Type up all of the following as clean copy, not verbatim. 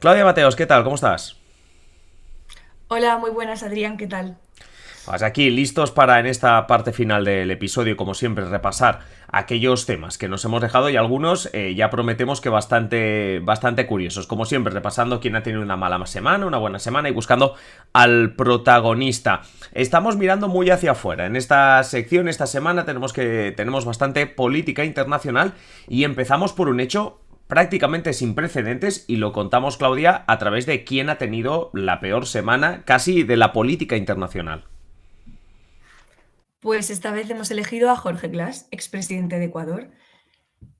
Claudia Mateos, ¿qué tal? ¿Cómo estás? Hola, muy buenas, Adrián, ¿qué tal? Pues aquí listos para en esta parte final del episodio, como siempre, repasar aquellos temas que nos hemos dejado y algunos ya prometemos que bastante curiosos. Como siempre, repasando quién ha tenido una mala semana, una buena semana y buscando al protagonista. Estamos mirando muy hacia afuera. En esta sección, esta semana, tenemos bastante política internacional y empezamos por un hecho prácticamente sin precedentes y lo contamos, Claudia, a través de quién ha tenido la peor semana casi de la política internacional. Pues esta vez hemos elegido a Jorge Glass, expresidente de Ecuador,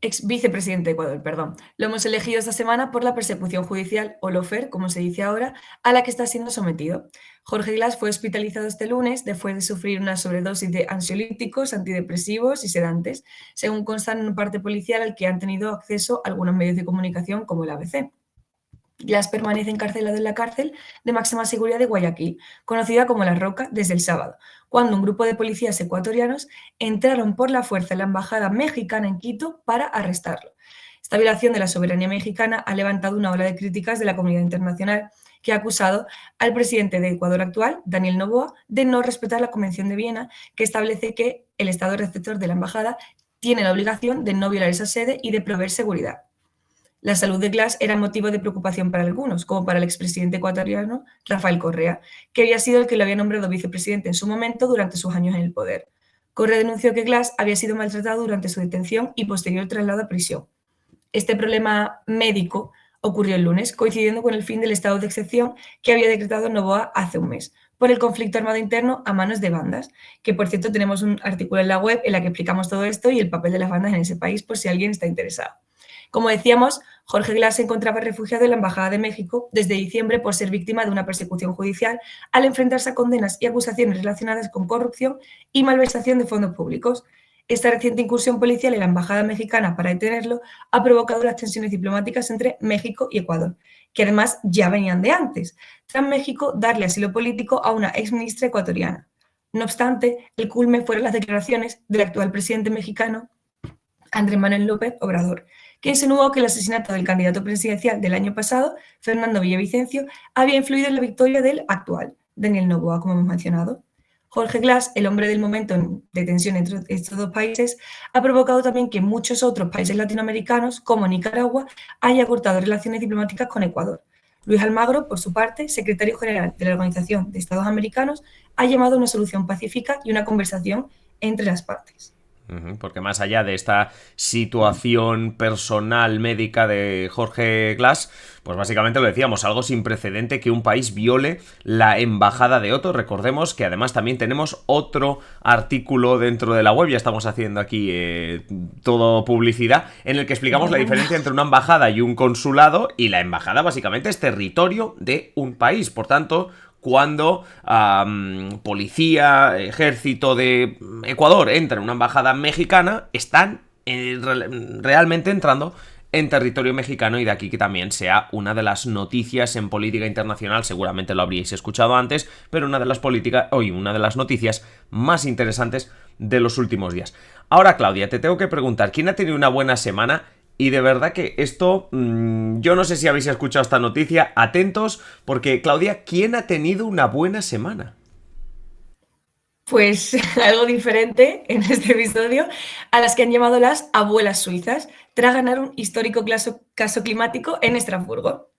ex vicepresidente de Ecuador, perdón. Lo hemos elegido esta semana por la persecución judicial, o lawfare, como se dice ahora, a la que está siendo sometido. Jorge Glass fue hospitalizado este lunes después de sufrir una sobredosis de ansiolíticos, antidepresivos y sedantes, según consta en un parte policial al que han tenido acceso algunos medios de comunicación como el ABC. Glass permanece encarcelado en la cárcel de máxima seguridad de Guayaquil, conocida como La Roca, desde el sábado, cuando un grupo de policías ecuatorianos entraron por la fuerza en la embajada mexicana en Quito para arrestarlo. Esta violación de la soberanía mexicana ha levantado una ola de críticas de la comunidad internacional que ha acusado al presidente de Ecuador actual, Daniel Noboa, de no respetar la Convención de Viena, que establece que el Estado receptor de la embajada tiene la obligación de no violar esa sede y de proveer seguridad. La salud de Glass era motivo de preocupación para algunos, como para el expresidente ecuatoriano Rafael Correa, que había sido el que lo había nombrado vicepresidente en su momento durante sus años en el poder. Correa denunció que Glass había sido maltratado durante su detención y posterior traslado a prisión. Este problema médico ocurrió el lunes, coincidiendo con el fin del estado de excepción que había decretado Noboa hace un mes, por el conflicto armado interno a manos de bandas, que por cierto tenemos un artículo en la web en la que explicamos todo esto y el papel de las bandas en ese país por si alguien está interesado. Como decíamos, Jorge Glass se encontraba refugiado en la Embajada de México desde diciembre por ser víctima de una persecución judicial al enfrentarse a condenas y acusaciones relacionadas con corrupción y malversación de fondos públicos. Esta reciente incursión policial en la Embajada mexicana para detenerlo ha provocado las tensiones diplomáticas entre México y Ecuador, que además ya venían de antes, tras México darle asilo político a una exministra ecuatoriana. No obstante, el culmen fueron las declaraciones del actual presidente mexicano, Andrés Manuel López Obrador, que insinuó que el asesinato del candidato presidencial del año pasado, Fernando Villavicencio, había influido en la victoria del actual, Daniel Noboa, como hemos mencionado. Jorge Glass, el hombre del momento de tensión entre estos dos países, ha provocado también que muchos otros países latinoamericanos, como Nicaragua, hayan cortado relaciones diplomáticas con Ecuador. Luis Almagro, por su parte, secretario general de la Organización de Estados Americanos, ha llamado a una solución pacífica y una conversación entre las partes. Porque más allá de esta situación personal médica de Jorge Glass, pues básicamente lo decíamos, algo sin precedente que un país viole la embajada de otro. Recordemos que además también tenemos otro artículo dentro de la web, ya estamos haciendo aquí todo publicidad, en el que explicamos la diferencia entre una embajada y un consulado, y la embajada básicamente es territorio de un país, por tanto cuando policía, ejército de Ecuador entra en una embajada mexicana, están realmente entrando en territorio mexicano, y de aquí que también sea una de las noticias en política internacional, seguramente lo habríais escuchado antes, pero una de las noticias más interesantes de los últimos días. Ahora, Claudia, te tengo que preguntar, ¿quién ha tenido una buena semana? Y de verdad que esto, yo no sé si habéis escuchado esta noticia, atentos, porque Claudia, ¿quién ha tenido una buena semana? Pues algo diferente en este episodio, a las que han llamado las abuelas suizas, tras ganar un histórico caso climático en Estrasburgo.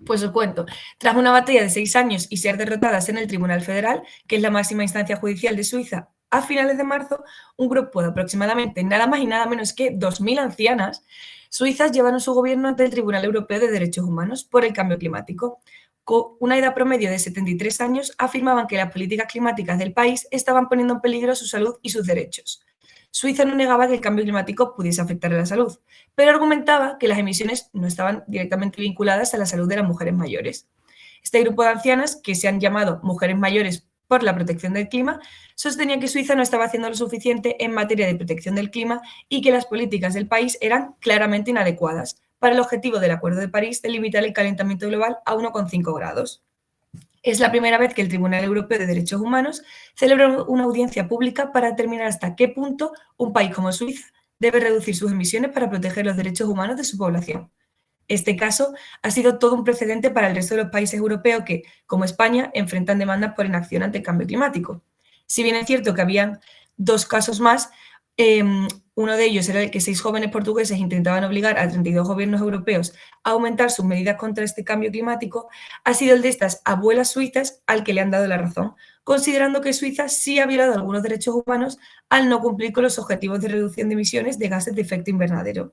Pues os cuento, tras una batalla de 6 años y ser derrotadas en el Tribunal Federal, que es la máxima instancia judicial de Suiza, a finales de marzo, un grupo de aproximadamente nada más y nada menos que 2.000 ancianas suizas llevaron su gobierno ante el Tribunal Europeo de Derechos Humanos por el cambio climático. Con una edad promedio de 73 años, afirmaban que las políticas climáticas del país estaban poniendo en peligro su salud y sus derechos. Suiza no negaba que el cambio climático pudiese afectar a la salud, pero argumentaba que las emisiones no estaban directamente vinculadas a la salud de las mujeres mayores. Este grupo de ancianas, que se han llamado mujeres mayores por la protección del clima, sostenía que Suiza no estaba haciendo lo suficiente en materia de protección del clima y que las políticas del país eran claramente inadecuadas para el objetivo del Acuerdo de París de limitar el calentamiento global a 1,5 grados. Es la primera vez que el Tribunal Europeo de Derechos Humanos celebra una audiencia pública para determinar hasta qué punto un país como Suiza debe reducir sus emisiones para proteger los derechos humanos de su población. Este caso ha sido todo un precedente para el resto de los países europeos que, como España, enfrentan demandas por inacción ante el cambio climático. Si bien es cierto que habían 2 casos más, uno de ellos era el que 6 jóvenes portugueses intentaban obligar a 32 gobiernos europeos a aumentar sus medidas contra este cambio climático, ha sido el de estas abuelas suizas al que le han dado la razón, considerando que Suiza sí ha violado algunos derechos humanos al no cumplir con los objetivos de reducción de emisiones de gases de efecto invernadero.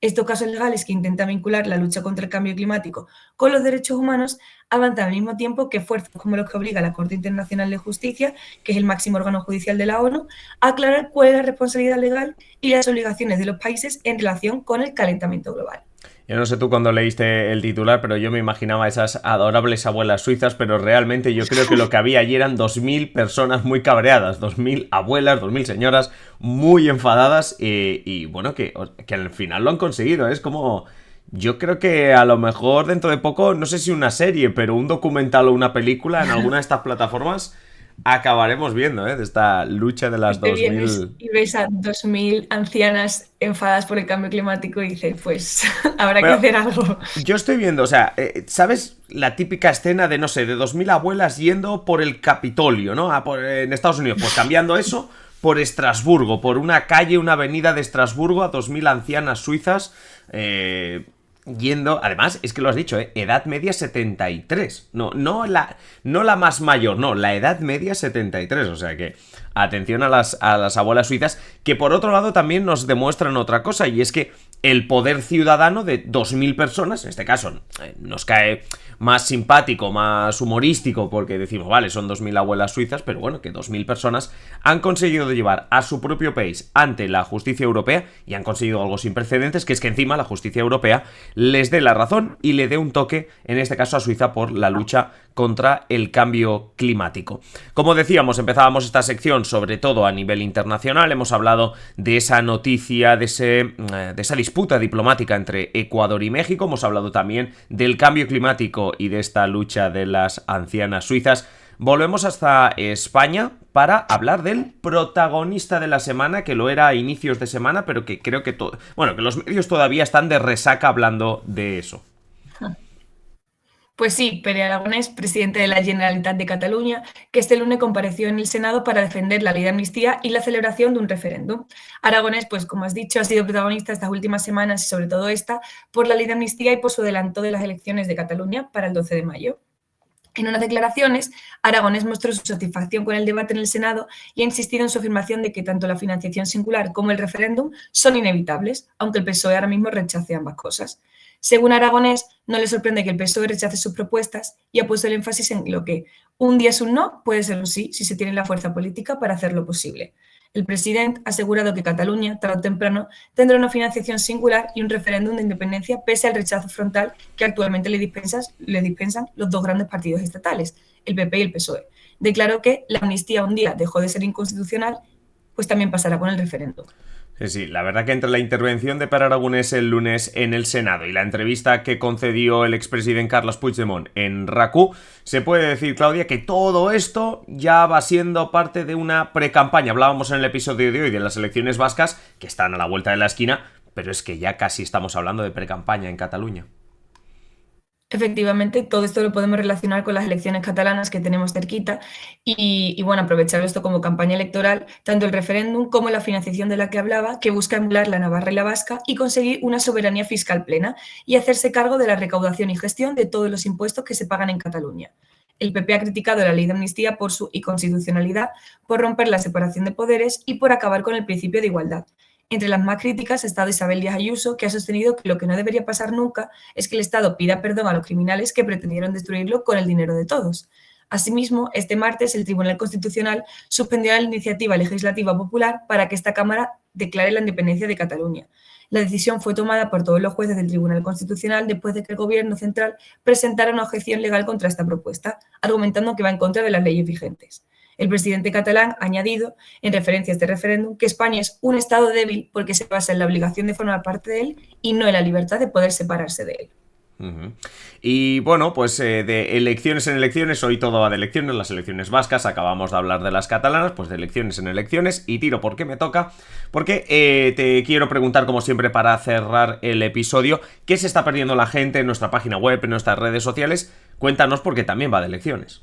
Estos casos legales que intentan vincular la lucha contra el cambio climático con los derechos humanos avanzan al mismo tiempo que fuerzas como los que obliga la Corte Internacional de Justicia, que es el máximo órgano judicial de la ONU, a aclarar cuál es la responsabilidad legal y las obligaciones de los países en relación con el calentamiento global. Yo no sé tú cuando leíste el titular, pero yo me imaginaba esas adorables abuelas suizas, pero realmente yo creo que lo que había allí eran 2000 personas muy cabreadas, 2000 abuelas, 2000 señoras muy enfadadas y bueno, que al final lo han conseguido. Es como... Yo creo que a lo mejor dentro de poco, no sé si una serie, pero un documental o una película en alguna de estas plataformas acabaremos viendo, de esta lucha de las Y te vienes 2000... y ves a 2000 ancianas enfadadas por el cambio climático y dices, pues habrá que Pero hacer algo. yo estoy viendo, o sea, ¿sabes la típica escena de, no sé, de 2000 abuelas yendo por el Capitolio, ¿no? En Estados Unidos, pues cambiando eso por Estrasburgo, por una calle, una avenida de Estrasburgo a 2000 ancianas suizas yendo, además, es que lo has dicho, edad media 73. No la más mayor, no, la edad media 73. O sea que, atención a las abuelas suizas, que por otro lado también nos demuestran otra cosa, y es que el poder ciudadano de 2000 personas, en este caso, nos cae más simpático, más humorístico, porque decimos, vale, son 2000 abuelas suizas, pero bueno, que 2000 personas han conseguido llevar a su propio país ante la justicia europea y han conseguido algo sin precedentes, que es que encima la justicia europea les dé la razón y le dé un toque, en este caso a Suiza, por la lucha contra el cambio climático. Como decíamos, empezábamos esta sección sobre todo a nivel internacional, hemos hablado de esa noticia, de esa disputa diplomática entre Ecuador y México, hemos hablado también del cambio climático y de esta lucha de las ancianas suizas. Volvemos hasta España para hablar del protagonista de la semana, que lo era a inicios de semana, pero que creo que que los medios todavía están de resaca hablando de eso. Pues sí, Pere Aragonés, presidente de la Generalitat de Cataluña, que este lunes compareció en el Senado para defender la ley de amnistía y la celebración de un referéndum. Aragonés, pues como has dicho, ha sido protagonista estas últimas semanas y sobre todo esta, por la ley de amnistía y por su adelanto de las elecciones de Cataluña para el 12 de mayo. En unas declaraciones, Aragonés mostró su satisfacción con el debate en el Senado y ha insistido en su afirmación de que tanto la financiación singular como el referéndum son inevitables, aunque el PSOE ahora mismo rechace ambas cosas. Según Aragonés, no le sorprende que el PSOE rechace sus propuestas y ha puesto el énfasis en lo que un día es un no, puede ser un sí, si se tiene la fuerza política para hacerlo posible. El presidente ha asegurado que Cataluña, tarde o temprano, tendrá una financiación singular y un referéndum de independencia pese al rechazo frontal que actualmente le dispensan los dos grandes partidos estatales, el PP y el PSOE. Declaró que la amnistía un día dejó de ser inconstitucional, pues también pasará con el referéndum. Sí, la verdad que entre la intervención de Pere Aragonés el lunes en el Senado y la entrevista que concedió el expresidente Carles Puigdemont en RAC1, se puede decir, Claudia, que todo esto ya va siendo parte de una precampaña. Hablábamos en el episodio de hoy de las elecciones vascas, que están a la vuelta de la esquina, pero es que ya casi estamos hablando de precampaña en Cataluña. Efectivamente, todo esto lo podemos relacionar con las elecciones catalanas que tenemos cerquita y bueno, aprovechar esto como campaña electoral, tanto el referéndum como la financiación de la que hablaba, que busca emular la navarra y la vasca y conseguir una soberanía fiscal plena y hacerse cargo de la recaudación y gestión de todos los impuestos que se pagan en Cataluña. El PP ha criticado la ley de amnistía por su inconstitucionalidad, por romper la separación de poderes y por acabar con el principio de igualdad. Entre las más críticas ha estado Isabel Díaz Ayuso, que ha sostenido que lo que no debería pasar nunca es que el Estado pida perdón a los criminales que pretendieron destruirlo con el dinero de todos. Asimismo, este martes el Tribunal Constitucional suspendió la iniciativa legislativa popular para que esta Cámara declare la independencia de Cataluña. La decisión fue tomada por todos los jueces del Tribunal Constitucional después de que el Gobierno central presentara una objeción legal contra esta propuesta, argumentando que va en contra de las leyes vigentes. El presidente catalán ha añadido, en referencia a este referéndum, que España es un Estado débil porque se basa en la obligación de formar parte de él y no en la libertad de poder separarse de él. Ujú. Y bueno, pues de elecciones en elecciones, hoy todo va de elecciones, las elecciones vascas, acabamos de hablar de las catalanas, pues de elecciones en elecciones, y tiro porque me toca, porque te quiero preguntar como siempre para cerrar el episodio, ¿qué se está perdiendo la gente en nuestra página web, en nuestras redes sociales? Cuéntanos porque también va de elecciones.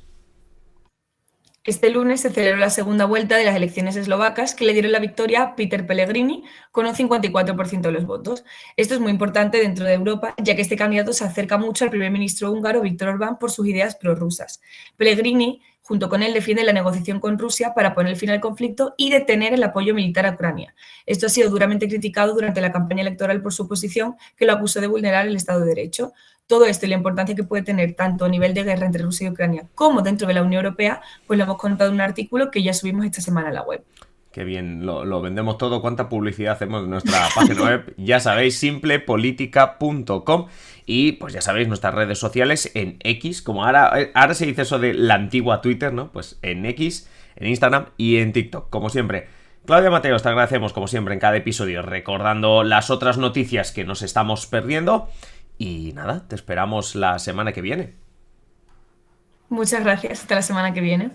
Este lunes se celebró la segunda vuelta de las elecciones eslovacas que le dieron la victoria a Peter Pellegrini con un 54% de los votos. Esto es muy importante dentro de Europa, ya que este candidato se acerca mucho al primer ministro húngaro Viktor Orbán por sus ideas prorrusas. Pellegrini, junto con él, defiende la negociación con Rusia para poner fin al conflicto y detener el apoyo militar a Ucrania. Esto ha sido duramente criticado durante la campaña electoral por su oposición, que lo acusó de vulnerar el Estado de Derecho. Todo esto y la importancia que puede tener tanto a nivel de guerra entre Rusia y Ucrania como dentro de la Unión Europea, pues lo hemos contado en un artículo que ya subimos esta semana a la web. Qué bien, lo vendemos todo. ¿Cuánta publicidad hacemos en nuestra página web? Ya sabéis, simplepolitica.com. Y pues ya sabéis, nuestras redes sociales en X, como ahora se dice eso de la antigua Twitter, ¿no? Pues en X, en Instagram y en TikTok, como siempre. Claudia Mateos, te agradecemos como siempre en cada episodio, recordando las otras noticias que nos estamos perdiendo. Y nada, te esperamos la semana que viene. Muchas gracias. Hasta la semana que viene.